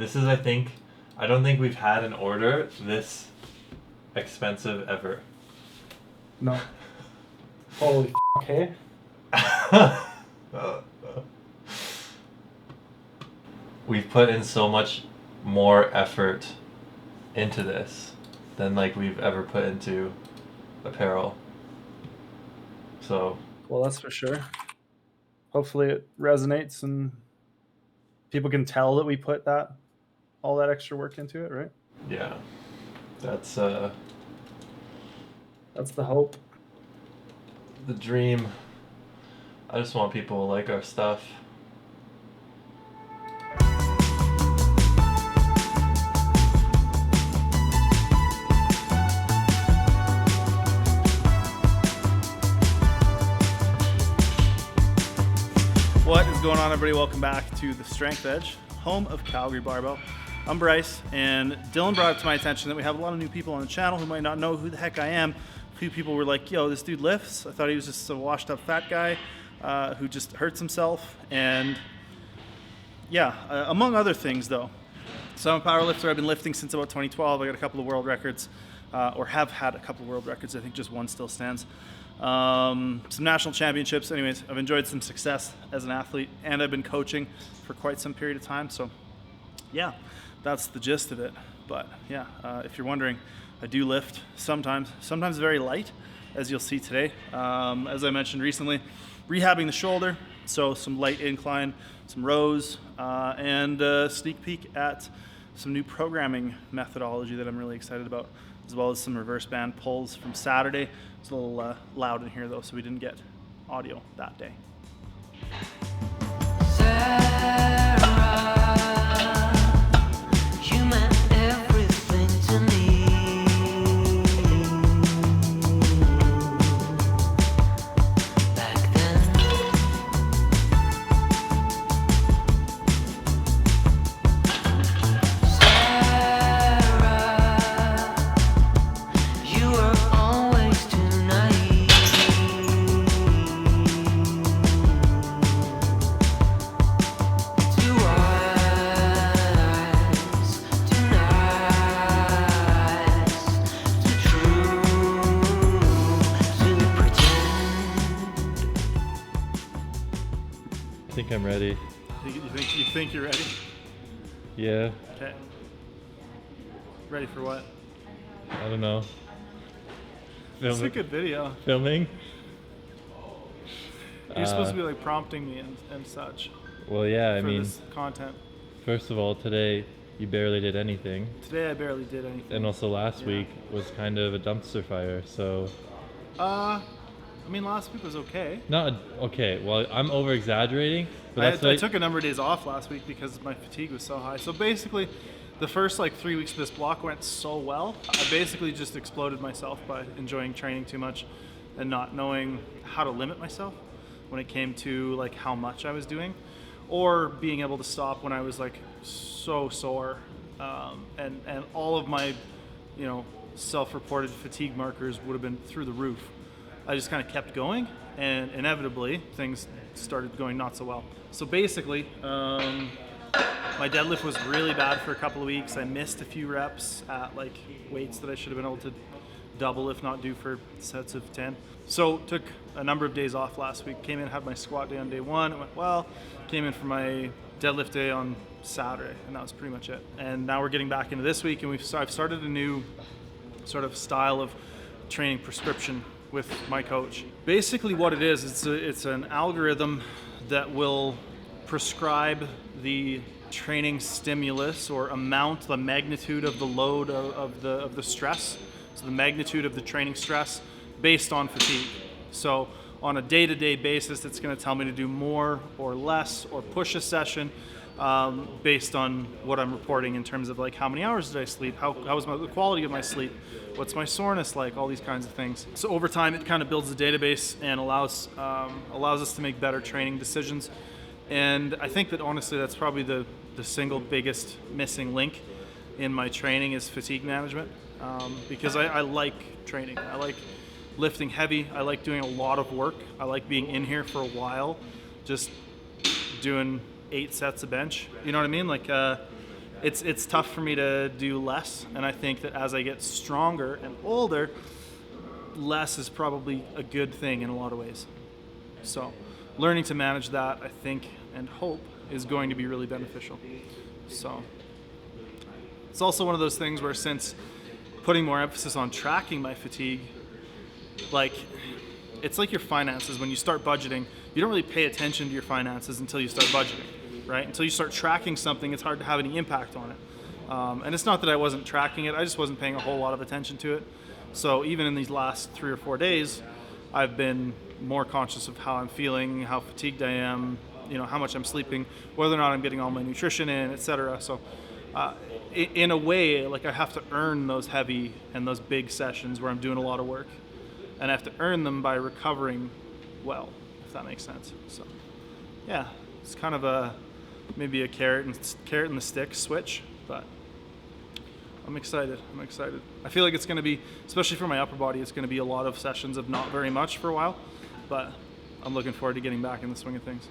This is, I don't think we've had an order this expensive ever. No. Holy f***, hey? We've put in so much more effort into this than like we've ever put into apparel. So. Well, that's for sure. Hopefully it resonates and people can tell that we put all that extra work into it, right? Yeah. That's the hope. The dream. I just want people to like our stuff. What is going on, everybody? Welcome back to The Strength Edge, home of Calgary Barbell. I'm Bryce, and Dylan brought it to my attention that we have a lot of new people on the channel who might not know who the heck I am. A few people were like, yo, this dude lifts. I thought he was just a washed up fat guy who just hurts himself. And yeah, among other things though. So I'm a power lifter. I've been lifting since about 2012. I got a couple of world records, or have had a couple of world records. I think just one still stands. Some national championships. Anyways, I've enjoyed some success as an athlete, and I've been coaching for quite some period of time. So yeah, that's the gist of it. But yeah, if you're wondering, I do lift sometimes very light, as you'll see today. As I mentioned recently, rehabbing the shoulder, so some light incline, some rows, and a sneak peek at some new programming methodology that I'm really excited about, as well as some reverse band pulls from Saturday. It's a little loud in here though, so we didn't get audio that day. I think I'm ready. You think you're ready? Yeah. Okay. Ready for what? I don't know. It's a good video. Filming? You're supposed to be like prompting me and such. Well, yeah, I for mean, this content. First of all, today you barely did anything. Today I barely did anything. And also last week was kind of a dumpster fire, so. I mean, last week was okay. Not okay. Well, I'm over exaggerating, but I took a number of days off last week because my fatigue was so high. So basically, the first like 3 weeks of this block went so well. I basically just exploded myself by enjoying training too much and not knowing how to limit myself when it came to like how much I was doing, or being able to stop when I was like so sore, and all of my, self-reported fatigue markers would have been through the roof. I just kind of kept going, and inevitably things started going not so well. So basically, my deadlift was really bad for a couple of weeks. I missed a few reps at like weights that I should have been able to double, if not do for sets of 10. So took a number of days off last week. Came in, had my squat day on day one. It went well. Came in for my deadlift day on Saturday, and that was pretty much it. And now we're getting back into this week, and I've started a new sort of style of training prescription with my coach. Basically what it is, it's an algorithm that will prescribe the training stimulus or amount, the magnitude of the load of the stress, so the magnitude of the training stress based on fatigue. So on a day-to-day basis, it's going to tell me to do more or less or push a session based on what I'm reporting in terms of like how many hours did I sleep, how was the quality of my sleep, what's my soreness like, all these kinds of things. So over time, it kind of builds a database and allows us to make better training decisions. And I think that honestly, that's probably the single biggest missing link in my training is fatigue management, because I like training. I like lifting heavy. I like doing a lot of work. I like being in here for a while, just doing 8 sets of bench. You know what I mean? Like it's tough for me to do less, and I think that as I get stronger and older, less is probably a good thing in a lot of ways. So learning to manage that, I think and hope, is going to be really beneficial. So it's also one of those things where, since putting more emphasis on tracking my fatigue, like, it's like your finances. When you start budgeting, you don't really pay attention to your finances until you start budgeting, right? Until you start tracking something, it's hard to have any impact on it. And it's not that I wasn't tracking it, I just wasn't paying a whole lot of attention to it. So even in these last 3 or 4 days, I've been more conscious of how I'm feeling, how fatigued I am, how much I'm sleeping, whether or not I'm getting all my nutrition in, etc. So in a way, like, I have to earn those heavy and those big sessions where I'm doing a lot of work. And I have to earn them by recovering well, if that makes sense. So, yeah, it's kind of maybe a carrot and the stick switch, but I'm excited. I feel like it's going to be, especially for my upper body, it's going to be a lot of sessions of not very much for a while, but I'm looking forward to getting back in the swing of things.